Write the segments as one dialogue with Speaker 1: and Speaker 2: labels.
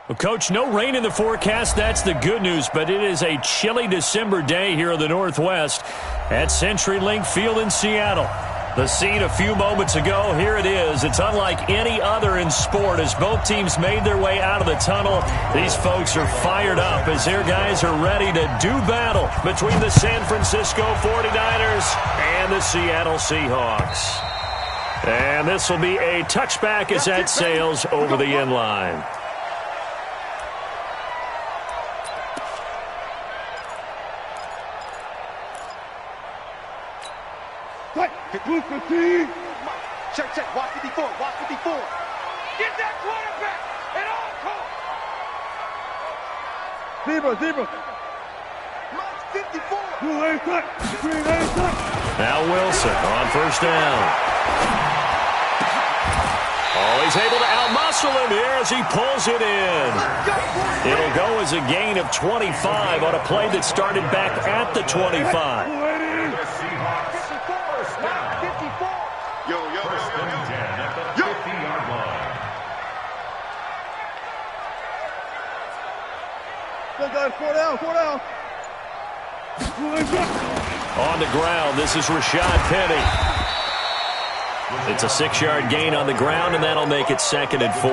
Speaker 1: Well, Coach, no rain in the forecast. That's the good news, but it is a chilly December day here in the Northwest at CenturyLink Field in Seattle. The scene a few moments ago, here it is. It's unlike any other in sport as both teams made their way out of the tunnel. These folks are fired up as their guys are ready to do battle between the San Francisco 49ers and the Seattle Seahawks. And this will be a touchback as that sails over the end line.
Speaker 2: Check. Watch 54. Get that quarterback at all costs. Zebra. Mike's 54.
Speaker 1: Now Wilson on first down. Oh, he's able to outmuscle him here as he pulls it in. It'll go as a gain of 25 on a play that started back at the 25.
Speaker 2: Four down.
Speaker 1: On the ground, this is Rashad Penny. It's a 6-yard gain on the ground, and that'll make it 2nd and 4.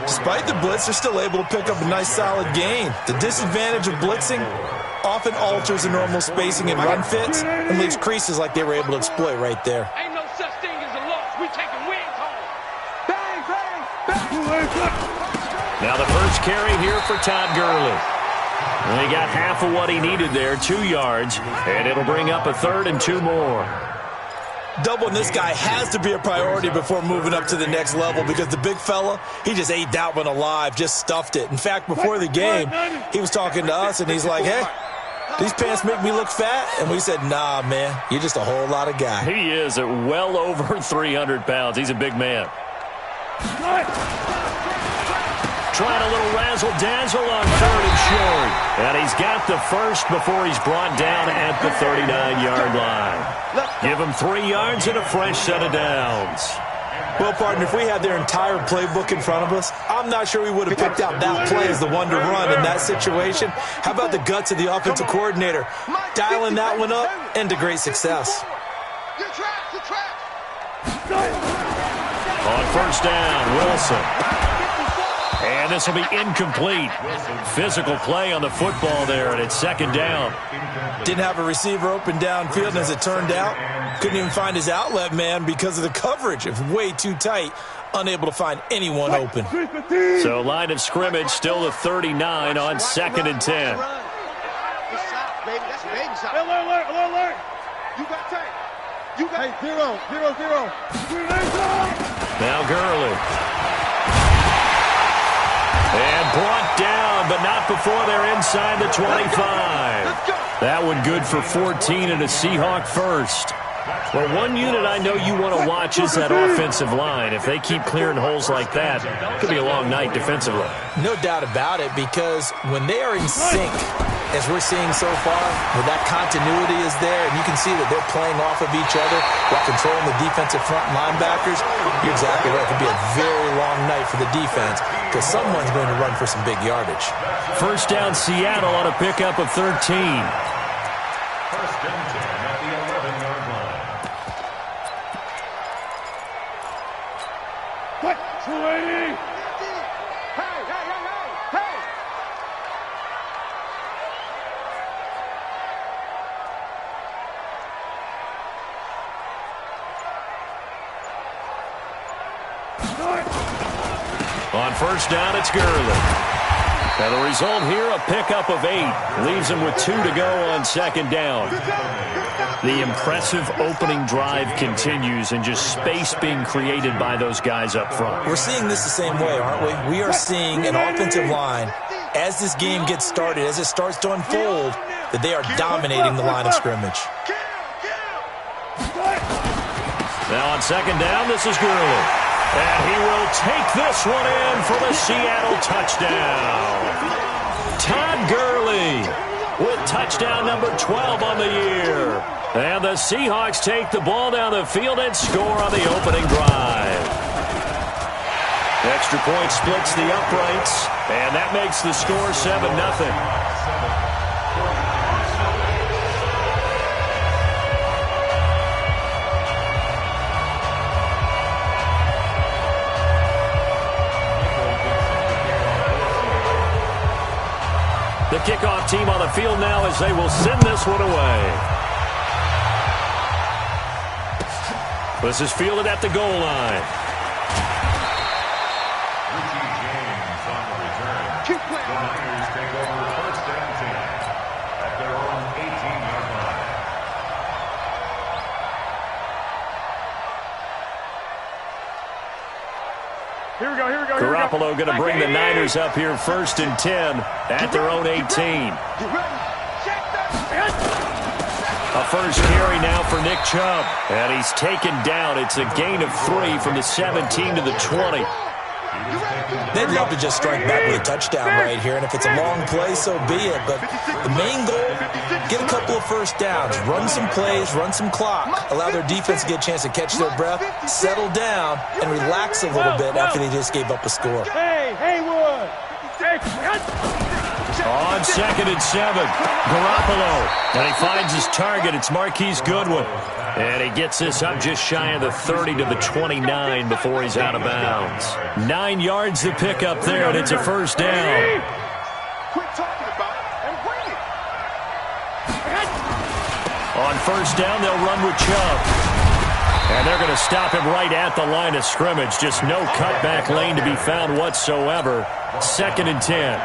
Speaker 3: Despite the blitz, they're still able to pick up a nice, solid gain. The disadvantage of blitzing often alters the normal spacing and run fits and leaves creases like they were able to exploit right there.
Speaker 2: Ain't no such thing as a loss. We taking wins home. Bang.
Speaker 1: Now the first carry here for Todd Gurley. And he got half of what he needed there, 2 yards, and it'll bring up a 3rd and 2 more.
Speaker 3: Doubling this guy has to be a priority before moving up to the next level because the big fella, he just ate that one alive, just stuffed it. In fact, before the game, he was talking to us, and he's like, hey, these pants make me look fat? And we said, nah, man, you're just a whole lot of guy.
Speaker 1: He is at well over 300 pounds. He's a big man. Trying a little razzle-dazzle on 3rd and short. And he's got the first before he's brought down at the 39-yard line. Give him 3 yards and a fresh set of downs.
Speaker 3: Well, partner, if we had their entire playbook in front of us, I'm not sure we would have picked out that play as the one to run in that situation. How about the guts of the offensive coordinator? Dialing that one up into great success.
Speaker 1: On first down, Wilson. And this will be incomplete. Physical play on the football there, and it's 2nd down.
Speaker 3: Didn't have a receiver open downfield, and as it turned out, couldn't even find his outlet man because of the coverage. It was way too tight, unable to find anyone open.
Speaker 1: So line of scrimmage still the 39 on 2nd and 10.
Speaker 2: Alert. You got 0.
Speaker 1: Now Gurley. And brought down, but not before they're inside the 25. That one good for 14 and a Seahawk first. Well, one unit I know you want to watch is that offensive line. If they keep clearing holes like that, it could be a long night defensively.
Speaker 3: No doubt about it, because when they are in sync, as we're seeing so far, where that continuity is there, and you can see that they're playing off of each other while controlling the defensive front linebackers, you're exactly right. It could be a very long night for the defense because someone's going to run for some big yardage.
Speaker 1: First down, Seattle on a pickup of 13.
Speaker 4: First down 10 at the 11-yard line.
Speaker 2: What? 280. Hey.
Speaker 1: On first down, it's Gurley. Now the result here, a pickup of 8. Leaves him with 2 to go on 2nd down. The impressive opening drive continues and just space being created by those guys up front.
Speaker 3: We're seeing this the same way, aren't we? We are seeing an offensive line, as this game gets started, as it starts to unfold, that they are dominating the line of scrimmage.
Speaker 1: Now on 2nd down, this is Gurley. And he will take this one in for the Seattle touchdown. Todd Gurley with touchdown number 12 on the year. And the Seahawks take the ball down the field and score on the opening drive. Extra point splits the uprights, and that makes the score 7-0. The kickoff team on the field now as they will send this one away. This is fielded at the goal line.
Speaker 4: The Niners take over first and 10 at their own 18-yard line.
Speaker 2: Here we go.
Speaker 1: Garoppolo going to bring the Niners up here first and 10 at their own 18. A first carry now for Nick Chubb. And he's taken down. It's a gain of 3 from the 17 to the 20.
Speaker 3: They'd love to just strike back with a touchdown right here, and if it's a long play, so be it. But the main goal, get a couple of first downs, run some plays, run some clock, allow their defense to get a chance to catch their breath, settle down, and relax a little bit after they just gave up a score.
Speaker 2: Haywood!
Speaker 1: On 2nd and 7, Garoppolo. And he finds his target. It's Marquise Goodwin. And he gets this up just shy of the 30 to the 29 before he's out of bounds. 9 yards to pick up there, and it's a first down.
Speaker 2: Quit talking about it and bring it.
Speaker 1: On first down, they'll run with Chubb. And they're going to stop him right at the line of scrimmage. Just no cutback lane to be found whatsoever. 2nd and 10.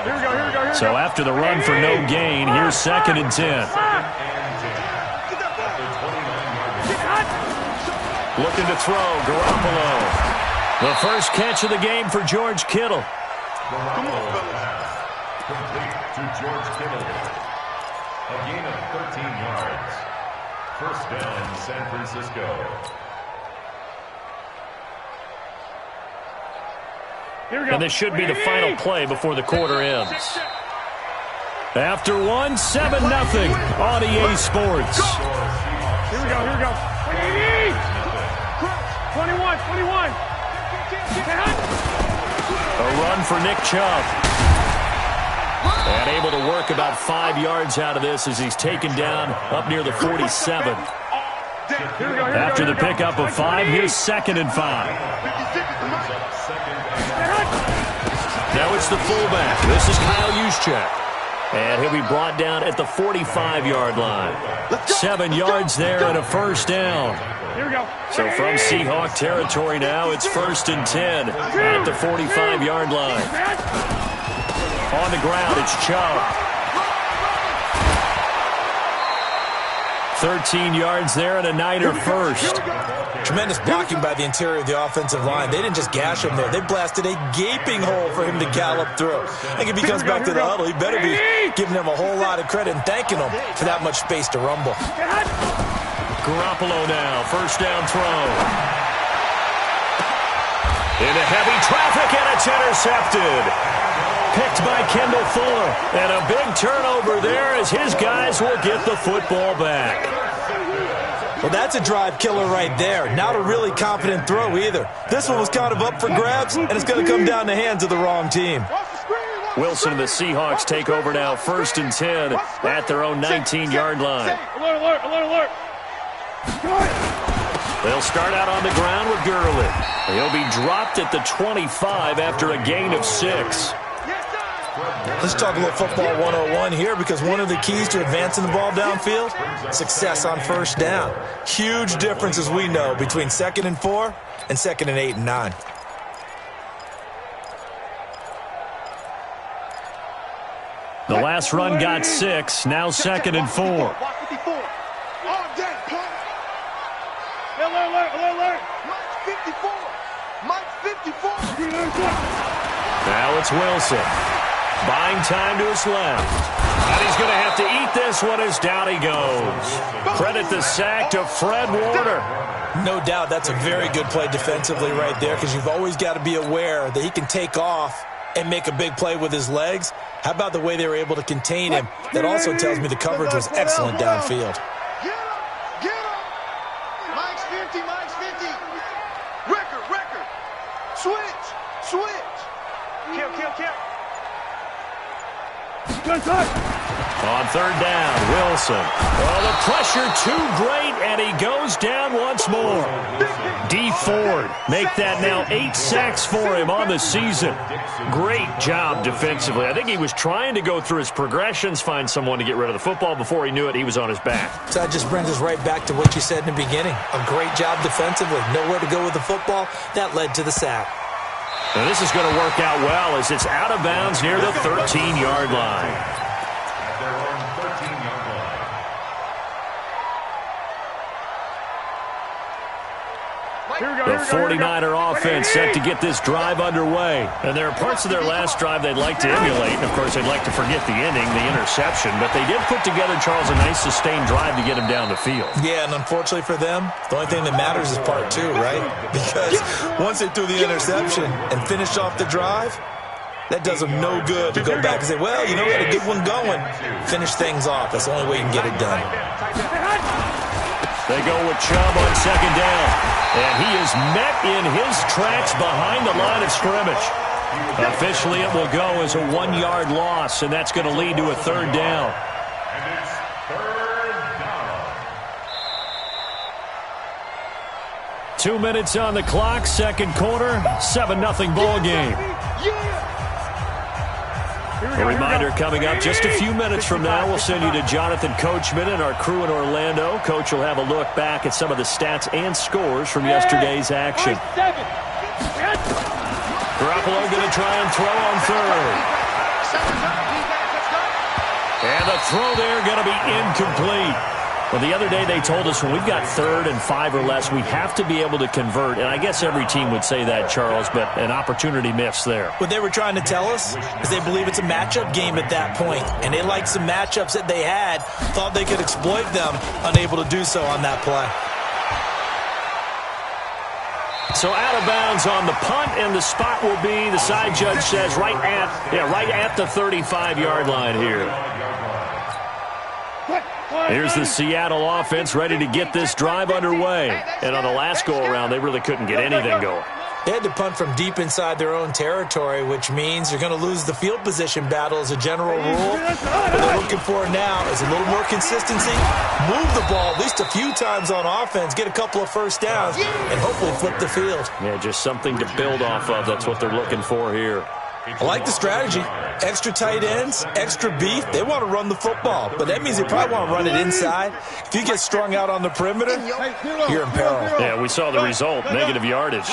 Speaker 2: Here we go.
Speaker 1: So after the run for no gain, here's 2nd and 10. Looking to throw, Garoppolo. The first catch of the game for George Kittle.
Speaker 4: Garoppolo complete to George Kittle. A gain of 13 yards. First down, San Francisco.
Speaker 1: And this should be the final play before the quarter ends. After one, 7-0 on EA Sports.
Speaker 2: Here we go. 21.
Speaker 1: A run for Nick Chubb. And able to work about 5 yards out of this as he's taken down up near the 47. After the pickup of 5, here's 2nd and 5. Now it's the fullback. This is Kyle Juszczyk. And he'll be brought down at the 45-yard line. 7 yards there and a first down.
Speaker 2: Here we go.
Speaker 1: So from Seahawk territory now, it's 1st and 10 at the 45-yard line. On the ground, it's Chubb. 13 yards there and a Niner first.
Speaker 3: Tremendous blocking by the interior of the offensive line. They didn't just gash him there. They blasted a gaping hole for him to gallop through. I think if he comes back to the huddle, he better be giving them a whole lot of credit and thanking them for that much space to rumble.
Speaker 1: Garoppolo now, first down throw. Into heavy traffic, and it's intercepted. Picked by Kendall Fuller. And a big turnover there as his guys will get the football back.
Speaker 3: Well, that's a drive killer right there. Not a really confident throw either. This one was kind of up for grabs, and it's going to come down the hands of the wrong team.
Speaker 1: Wilson and the Seahawks take over now, 1st and 10 at their own 19-yard line.
Speaker 2: Alert.
Speaker 1: They'll start out on the ground with Gurley. He'll be dropped at the 25 after a gain of 6.
Speaker 3: Let's talk a little football 101 here, because one of the keys to advancing the ball downfield, success on first down. Huge difference, as we know, between 2nd and 4 and 2nd and 8 and 9.
Speaker 1: The last run got 6, now 2nd and 4.
Speaker 2: Alert. Mike 54.
Speaker 1: Now it's Wilson. Buying time to his left. And he's going to have to eat this one as down he goes. Credit the sack to Fred Warner.
Speaker 3: No doubt that's a very good play defensively right there, because you've always got to be aware that he can take off and make a big play with his legs. How about the way they were able to contain him? That also tells me the coverage was excellent downfield.
Speaker 2: Get him. Mike's 50. Record. Switch. Switch. Kill.
Speaker 1: On third down, Wilson. Well, the pressure too great, and he goes down once more. D. Ford make that now 8 sacks for him on the season. Great job defensively. I think he was trying to go through his progressions, find someone to get rid of the football. Before he knew it, he was on his back.
Speaker 3: So that just brings us right back to what you said in the beginning. A great job defensively. Nowhere to go with the football. That led to the sack.
Speaker 1: Now this is going to work out well as it's out of bounds near the 13-yard line.
Speaker 4: Their own 13-yard line.
Speaker 1: The 49er offense set to get this drive underway. And there are parts of their last drive they'd like to emulate. And, of course, they'd like to forget the ending, the interception. But they did put together, Charles, a nice sustained drive to get him down the field.
Speaker 3: Yeah, and unfortunately for them, the only thing that matters is part two, right? Because once they threw the interception and finished off the drive, that does them no good to go back and say, well, you know, we had a good one going. Finish things off. That's the only way you can get it done.
Speaker 1: They go with Chubb on second down. And he is met in his tracks behind the line of scrimmage. Officially, it will go as a 1-yard loss, and that's going to lead to a third down.
Speaker 4: And it's third down.
Speaker 1: 2 minutes on the clock, second quarter, 7-0 ball game. A reminder coming up just a few minutes from now, we'll send you to Jonathan Coachman and our crew in Orlando. Coach will have a look back at some of the stats and scores from yesterday's action. Garoppolo going to try and throw on third. And the throw there going to be incomplete. Well, the other day they told us when we've got 3rd and 5 or less, we have to be able to convert. And I guess every team would say that, Charles, but an opportunity missed there.
Speaker 3: What they were trying to tell us is they believe it's a matchup game at that point. And they liked some matchups that they had, thought they could exploit them, unable to do so on that play.
Speaker 1: So out of bounds on the punt, and the spot will be, the side judge says, right at the 35-yard line here. Here's the Seattle offense ready to get this drive underway. And on the last go-around, they really couldn't get anything going.
Speaker 3: They had to punt from deep inside their own territory, which means you're going to lose the field position battle as a general rule. What they're looking for now is a little more consistency, move the ball at least a few times on offense, get a couple of first downs, and hopefully flip the field.
Speaker 1: Yeah, just something to build off of. That's what they're looking for here.
Speaker 3: I like the strategy. Extra tight ends, extra beef. They want to run the football, but that means they probably want to run it inside. If you get strung out on the perimeter, you're in peril.
Speaker 1: Yeah, we saw the result, negative yardage.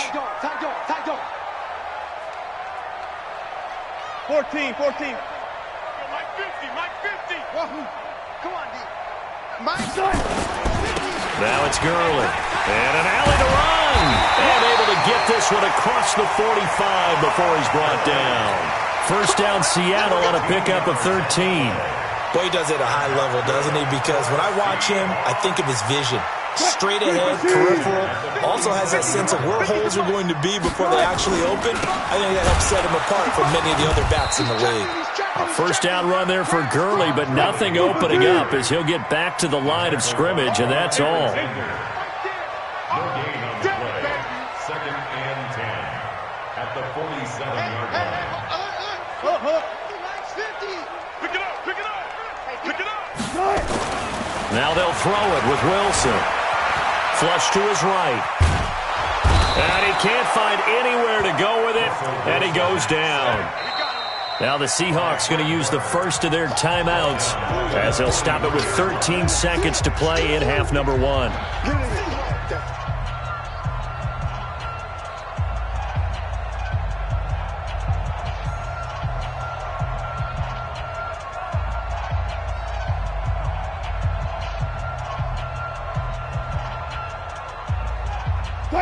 Speaker 2: 14. Mike 50. Come on, D. Mike.
Speaker 1: Now it's Gurley. And an alley to run. And able to get this one across the 45 before he's brought down. First down, Seattle on a pickup of 13.
Speaker 3: Boy, he does it at a high level, doesn't he? Because when I watch him, I think of his vision. Straight ahead, peripheral. Also has that sense of where holes are going to be before they actually open. I think that helps set him apart from many of the other backs in the league.
Speaker 1: A first down run there for Gurley, but nothing opening up as he'll get back to the line of scrimmage, and that's all.
Speaker 4: No gain on the play. 2nd and 10 at the 47-yard line. Pick it up.
Speaker 1: Now they'll throw it with Wilson. Flush to his right. And he can't find anywhere to go with it, and he goes down. Now the Seahawks going to use the first of their timeouts as they'll stop it with 13 seconds to play in half number 1.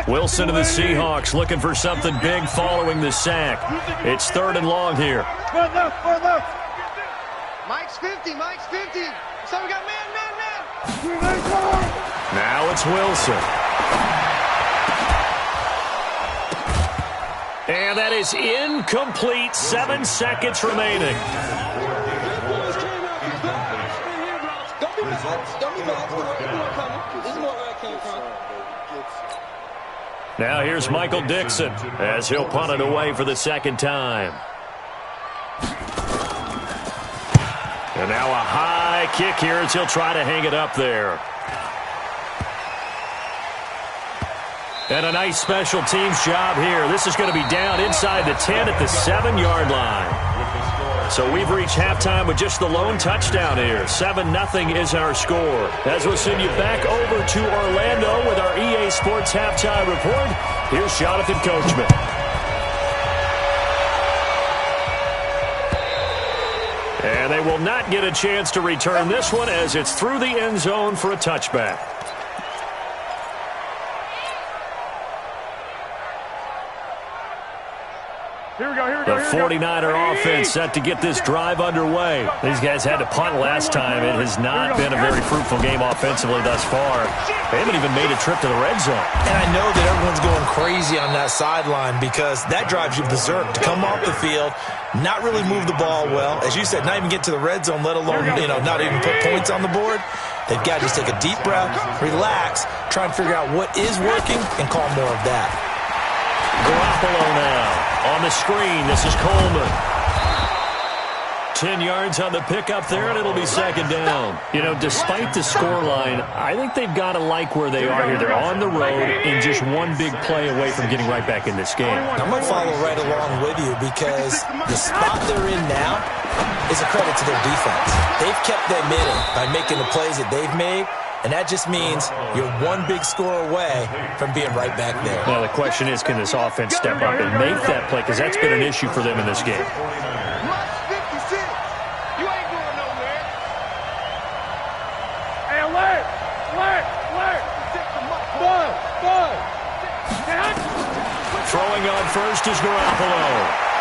Speaker 1: Wilson of the Seahawks looking for something big following the sack. It's 3rd and long here.
Speaker 2: Run left. Mike's 50. So we got man.
Speaker 1: Now it's Wilson. And that is incomplete. 7 seconds remaining. Now here's Michael Dixon as he'll punt it away for the second time. And now a high kick here as he'll try to hang it up there. And a nice special teams job here. This is going to be down inside the 10 at the 7-yard line. So we've reached halftime with just the lone touchdown here. 7-0 is our score. As we'll send you back over to Orlando with our EA Sports Halftime Report, here's Jonathan Coachman. And they will not get a chance to return this one as it's through the end zone for a touchback. The 49er offense set to get this drive underway. These guys had to punt last time. It has not been a very fruitful game offensively thus far. They haven't even made a trip to the red zone.
Speaker 3: And I know that everyone's going crazy on that sideline because that drives you berserk to come off the field, not really move the ball well. As you said, not even get to the red zone, let alone, not even put points on the board. They've got to just take a deep breath, relax, try and figure out what is working, and call more of that.
Speaker 1: Garoppolo now. On the screen, this is Coleman. 10 yards on the pickup there, and it'll be second down. You know, despite the scoreline, I think they've got to like where they are here. They're on the road and just one big play away from getting right back in this game.
Speaker 3: I'm going to follow right along with you because the spot they're in now is a credit to their defense. They've kept them in it by making the plays that they've made. And that just means you're one big score away from being right back there.
Speaker 1: Now, the question is, can this offense step up and make that play? Because that's been an issue for them in this game. Throwing on first is Garoppolo.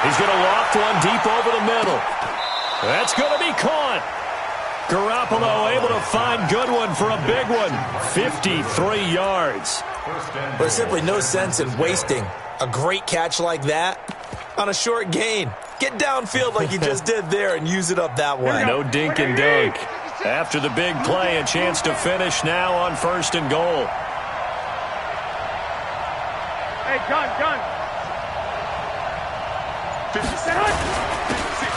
Speaker 1: He's going to loft one deep over the middle. That's going to be caught. Garoppolo able to find Goodwin for a big one. 53 yards.
Speaker 3: There's simply no sense in wasting a great catch like that on a short gain. Get downfield like you just did there and use it up that way.
Speaker 1: No dink and dunk. After the big play, a chance to finish now on 1st and goal.
Speaker 2: Hey, gun.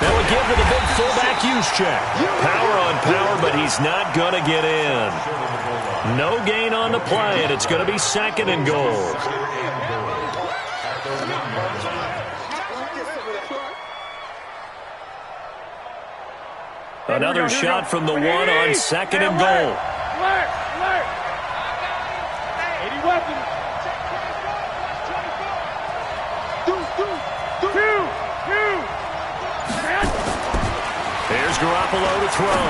Speaker 1: They'll give to the big fullback use check. Power on power, but he's not going to get in. No gain on the play, and it's going to be 2nd and goal. Another shot from the 1 on 2nd and goal.
Speaker 2: Alert! 80 weapons.
Speaker 1: Here's Garoppolo to throw.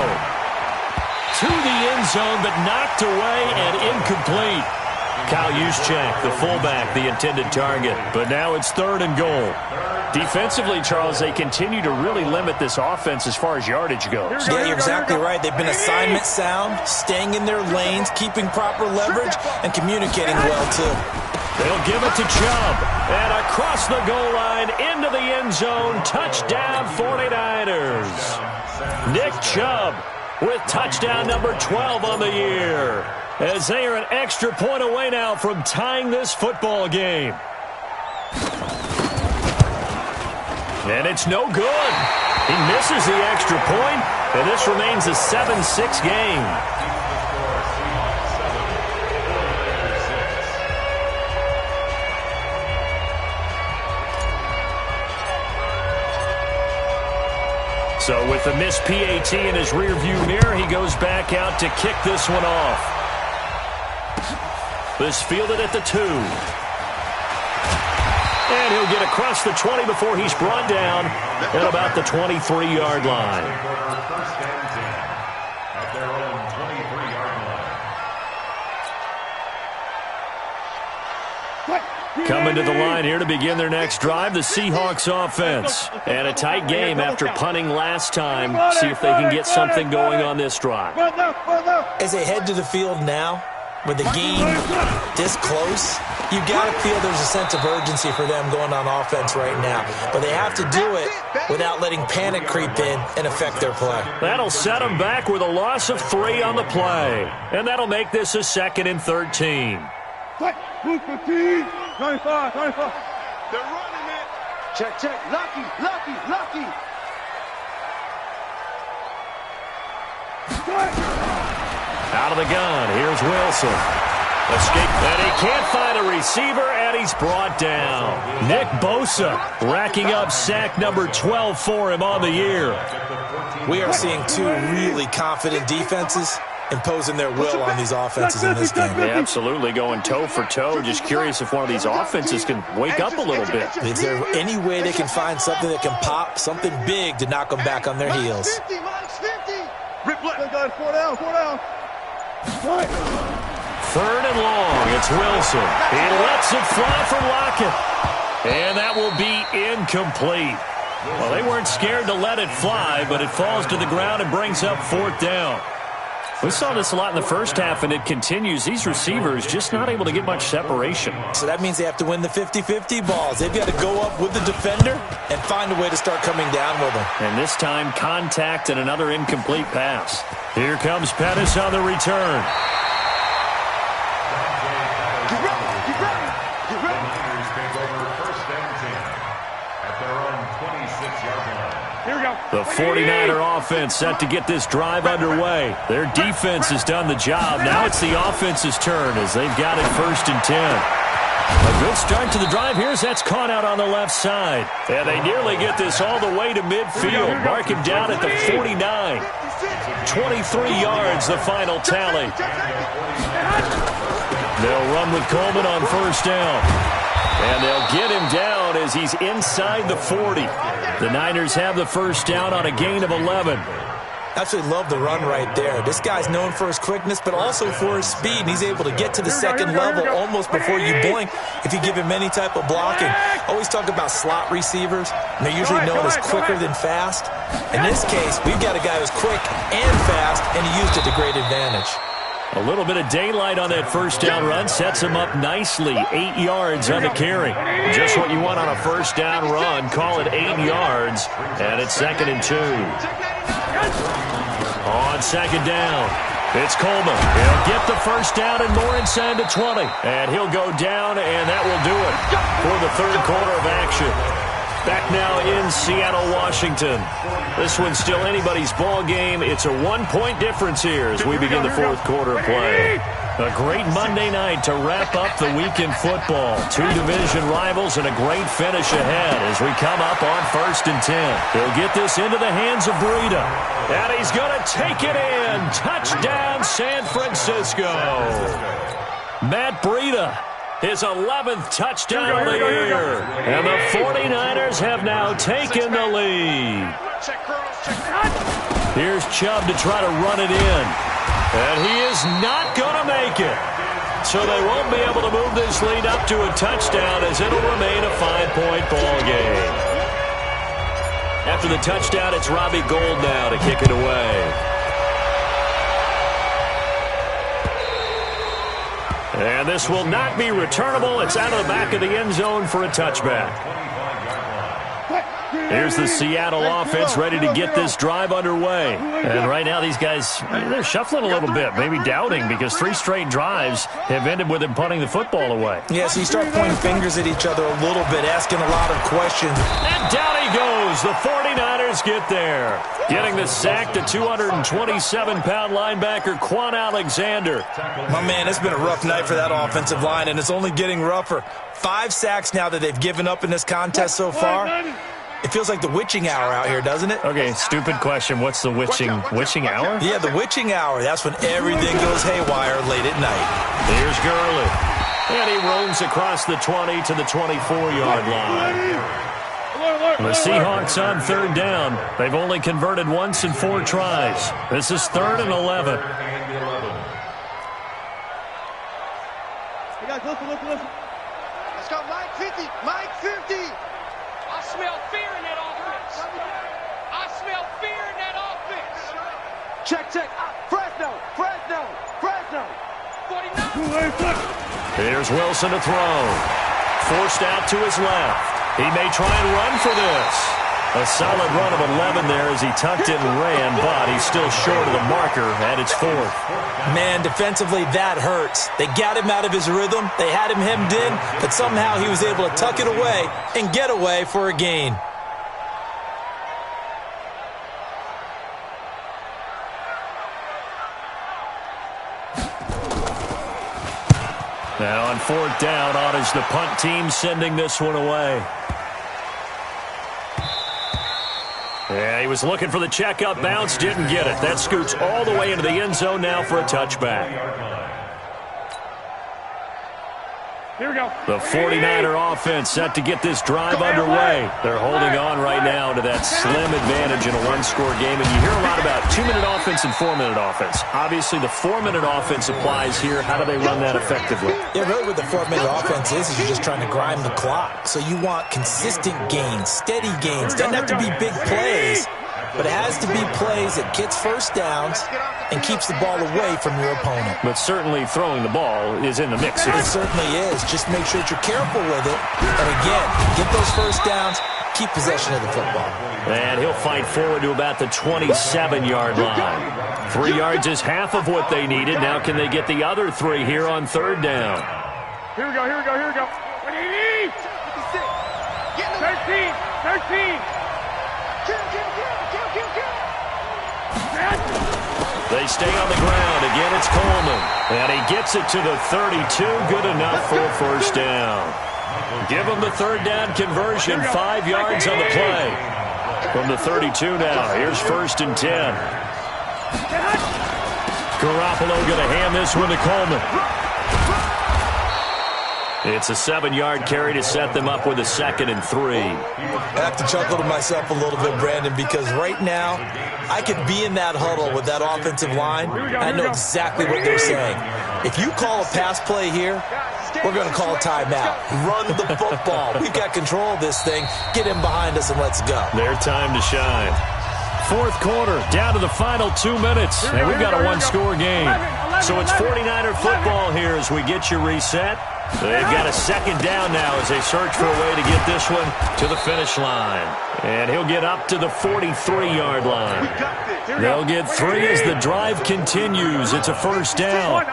Speaker 1: To the end zone, but knocked away and incomplete. Kyle Juszczyk, the fullback, the intended target. But now it's 3rd and goal. Defensively, Charles, they continue to really limit this offense as far as yardage goes.
Speaker 3: Yeah, you're exactly right. They've been assignment sound, staying in their lanes, keeping proper leverage, and communicating well, too.
Speaker 1: They'll give it to Chubb. And across the goal line, into the end zone, touchdown 49ers. Nick Chubb with touchdown number 12 on the year. As they are an extra point away now from tying this football game. And it's no good. He misses the extra point, and this remains a 7-6 game. So with the missed PAT in his rearview mirror, he goes back out to kick this one off. This fielded at the 2. And he'll get across the 20 before he's brought down at about the 23-yard line.
Speaker 4: At their own 23-yard line.
Speaker 1: Coming to the line here to begin their next drive, the Seahawks offense. And a tight game after punting last time. See if they can get something going on this drive.
Speaker 3: As they head to the field now, with the game this close, you got to feel there's a sense of urgency for them going on offense right now. But they have to do it without letting panic creep in and affect their play.
Speaker 1: That'll set them back with a loss of 3 on the play. And that'll make this a 2nd and 13.
Speaker 2: 25. They're running it. Check. Lucky.
Speaker 1: Out of the gun. Here's Wilson. Escape. And he can't find a receiver, and he's brought down. Nick Bosa racking up sack number 12 for him on the year.
Speaker 3: We are seeing two really confident defenses imposing their will on these offenses in this game.
Speaker 1: Yeah, absolutely, going toe for toe. Just curious if one of these offenses can wake up a little bit.
Speaker 3: Is there any way they can find something that can pop, something big to knock them back on their heels?
Speaker 2: 50. Rip left. 4 down.
Speaker 1: Third and long. It's Wilson. He lets it fly for Lockett. And that will be incomplete. Well, they weren't scared to let it fly, but it falls to the ground and brings up 4th down. We saw this a lot in the first half, and it continues. These receivers just not able to get much separation.
Speaker 3: So that means they have to win the 50-50 balls. They've got to go up with the defender and find a way to start coming down with them.
Speaker 1: And this time, contact and another incomplete pass. Here comes Pettis on the return.
Speaker 2: Get ready.
Speaker 4: The Niners take over 1st and 10 at their own 26-yard line.
Speaker 2: Here we go.
Speaker 1: The 49er offense set to get this drive underway. Their defense has done the job. Now it's the offense's turn as they've got it 1st and 10. A good start to the drive. That's caught out on the left side. And they nearly get this all the way to midfield. Mark him down at the 49. 23 yards, the final tally. They'll run with Coleman on 1st down. And they'll get him down as he's inside the 40. The Niners have the 1st down on a gain of 11.
Speaker 3: Absolutely love the run right there. This guy's known for his quickness, but also for his speed. And he's able to get to the second level almost before you blink if you give him any type of blocking. Always talk about slot receivers, and they're usually known as quicker than fast. In this case, we've got a guy who's quick and fast, and he used it to great advantage.
Speaker 1: A little bit of daylight on that 1st down run sets him up nicely. 8 yards on the carry. Just what you want on a 1st down run. Call it 8 yards, and it's 2nd and 2. On 2nd down, it's Coleman. He'll get the 1st down and more inside the 20. And he'll go down, and that will do it for the 3rd quarter of action. Back now in Seattle, Washington. This one's still anybody's ball game. It's a 1-point difference here as we begin the 4th quarter of play. A great Monday night to wrap up the weekend football. 2 division rivals and a great finish ahead as we come up on 1st and 10. He'll get this into the hands of Breida. And he's going to take it in. Touchdown, San Francisco. Matt Breida. His 11th touchdown of the year. And the 49ers have now taken the lead. Here's Chubb to try to run it in. And he is not going to make it. So they won't be able to move this lead up to a touchdown as it'll remain a 5-point ball game. After the touchdown, it's Robbie Gould now to kick it away. And this will not be returnable. It's out of the back of the end zone for a touchback. Here's the Seattle offense ready to get this drive underway. And right now these guys, they're shuffling a little bit, maybe doubting, because 3 straight drives have ended with them punting the football away.
Speaker 3: Yeah, so you start pointing fingers at each other a little bit, asking a lot of questions.
Speaker 1: And down he goes. The 49ers get there. Getting the sack, the 227-pound linebacker, Quan Alexander.
Speaker 3: My man, it's been a rough night for that offensive line, and it's only getting rougher. 5 sacks now that they've given up in this contest so far. It feels like the witching hour out here, doesn't it?
Speaker 1: Okay, stupid question. What's the witching hour?
Speaker 3: Yeah, the witching hour. That's when everything goes haywire late at night.
Speaker 1: Here's Gurley. And he roams across the 20 to the 24-yard line. The Seahawks on 3rd down. They've only converted once in 4 tries. This is 3rd and 11.
Speaker 2: Hey guys, listen. Let's go, Mike 50. Mike 50.
Speaker 5: I smell fear in that offense. I smell fear in that offense.
Speaker 2: Check. Fresno.
Speaker 5: 49.
Speaker 1: Here's Wilson to throw. Forced out to his left. He may try and run for this. A solid run of 11 there as he tucked in and ran, but he's still short of the marker at its 4th.
Speaker 3: Man, defensively, that hurts. They got him out of his rhythm. They had him hemmed in, but somehow he was able to tuck it away and get away for a gain.
Speaker 1: Now on 4th down, on is the punt team sending this one away. Yeah, he was looking for the checkup bounce, didn't get it. That scoots all the way into the end zone now for a touchback.
Speaker 2: Here we go.
Speaker 1: The 49er offense set to get this drive underway. They're holding on right now to that slim advantage in a one-score game. And you hear a lot about 2-minute offense and 4-minute offense. Obviously, the 4-minute offense applies here. How do they run that effectively?
Speaker 3: Yeah, really what the 4-minute offense is you're just trying to grind the clock. So you want consistent gains, steady gains. Doesn't have to be big plays, but it has to be plays that gets first downs and keeps the ball away from your opponent.
Speaker 1: But certainly throwing the ball is in the mix.
Speaker 3: It certainly is. Just make sure that you're careful with it. And again, get those first downs, keep possession of the football.
Speaker 1: And he'll fight forward to about the 27-yard line. 3 yards is half of what they needed. Now can they get the other 3 here on 3rd down?
Speaker 2: Here we go, here we go, here we go. 13.
Speaker 1: They stay on the ground. Again, it's Coleman. And he gets it to the 32. Good enough for a first down. Give them the 3rd down conversion. 5 yards on the play. From the 32 now. Here's 1st and 10. Garoppolo going to hand this one to Coleman. It's a 7-yard carry to set them up with a 2nd and 3.
Speaker 3: I have to chuckle to myself a little bit, Brandon, because right now I could be in that huddle with that offensive line. I know exactly what they're saying. If you call a pass play here, we're going to call a timeout. Run the football. We've got control of this thing. Get in behind us and let's go.
Speaker 1: Their time to shine. 4th quarter, down to the final 2 minutes, and we've got a one-score game. So it's 49er football here as we get you reset. They've got a 2nd down now as they search for a way to get this one to the finish line. And he'll get up to the 43-yard line. They'll get 3 as the drive continues. It's a first down.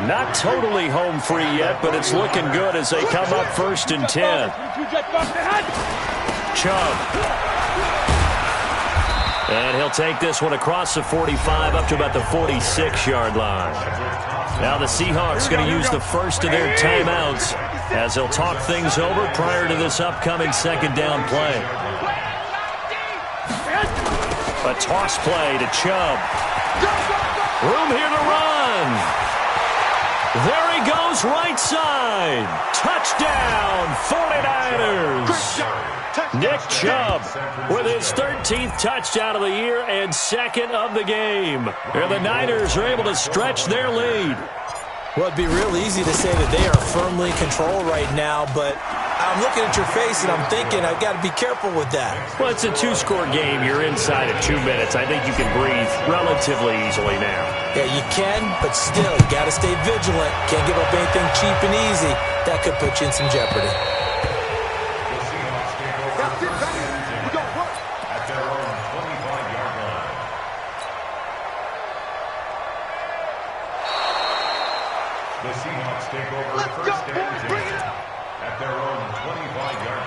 Speaker 1: Not totally home free yet, but it's looking good as they come up 1st and 10. Chubb. And he'll take this one across the 45 up to about the 46-yard line. Now the Seahawks going to use the first of their timeouts as they'll talk things over prior to this upcoming 2nd down play. A toss play to Chubb. Room here to run. There he goes, right side. Touchdown, 49ers. Nick Chubb with his 13th touchdown of the year and 2nd of the game. And the Niners are able to stretch their lead.
Speaker 3: Well, it'd be real easy to say that they are firmly in control right now, but I'm looking at your face and I'm thinking I've got to be careful with that.
Speaker 1: Well, it's a 2-score game. You're inside of 2 minutes. I think you can breathe relatively easily now.
Speaker 3: Yeah, you can, but still, you got to stay vigilant. Can't give up anything cheap and easy. That could put you in some jeopardy.
Speaker 4: The Seahawks take over first and 10 at their own 25-yard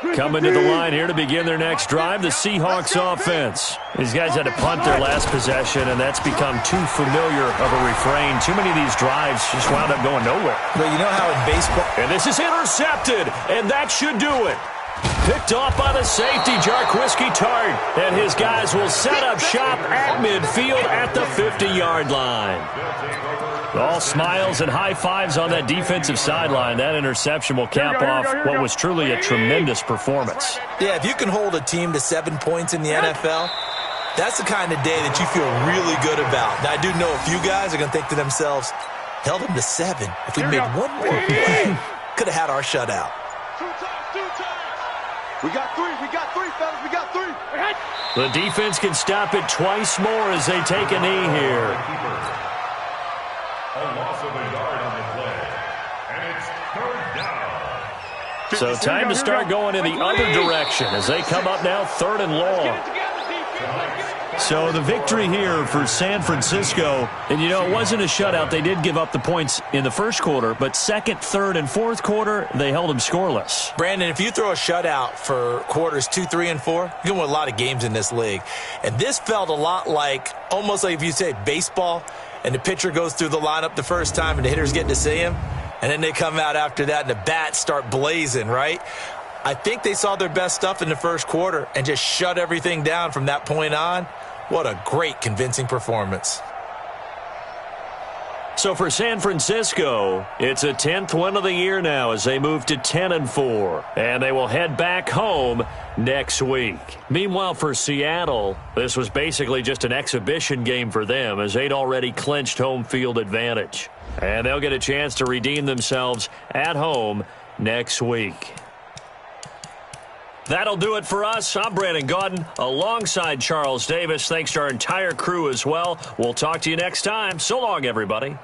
Speaker 4: line.
Speaker 1: Coming to the line here to begin their next drive, the Seahawks offense. These guys had to punt their last possession, and that's become too familiar of a refrain. Too many of these drives just wound up going nowhere.
Speaker 3: But you know how in baseball...
Speaker 1: And this is intercepted, and that should do it. Picked off by the safety, Jarquiski Tart. And his guys will set up shop at midfield at the 50-yard line. All smiles and high fives on that defensive sideline. That interception will cap off what was truly a tremendous performance.
Speaker 3: Yeah, if you can hold a team to 7 points in the NFL, that's the kind of day that you feel really good about. Now, I do know a few guys are going to think to themselves, held them to 7. If we made one more play, could have had our shutout.
Speaker 2: We got 3, fellas, we got 3.
Speaker 1: The defense can stop it twice more as they take a knee here.
Speaker 4: A loss of a yard on the play, and it's 3rd down.
Speaker 1: So time to start going in the other direction as they come up now 3rd and long. So the victory here for San Francisco. And, you know, it wasn't a shutout. They did give up the points in the first quarter, but 2nd, 3rd, and 4th quarter, they held them scoreless.
Speaker 3: Brandon, if you throw a shutout for quarters 2, 3, and 4, you can win a lot of games in this league. And this felt a lot like, almost like if you say baseball, and the pitcher goes through the lineup the first time and the hitters get to see him, and then they come out after that and the bats start blazing, right? I think they saw their best stuff in the first quarter and just shut everything down from that point on. What a great, convincing performance.
Speaker 1: So for San Francisco, it's a 10th win of the year now as they move to 10-4. And they will head back home next week. Meanwhile, for Seattle, this was basically just an exhibition game for them as they'd already clinched home field advantage. And they'll get a chance to redeem themselves at home next week. That'll do it for us. I'm Brandon Gaudin alongside Charles Davis. Thanks to our entire crew as well. We'll talk to you next time. So long, everybody.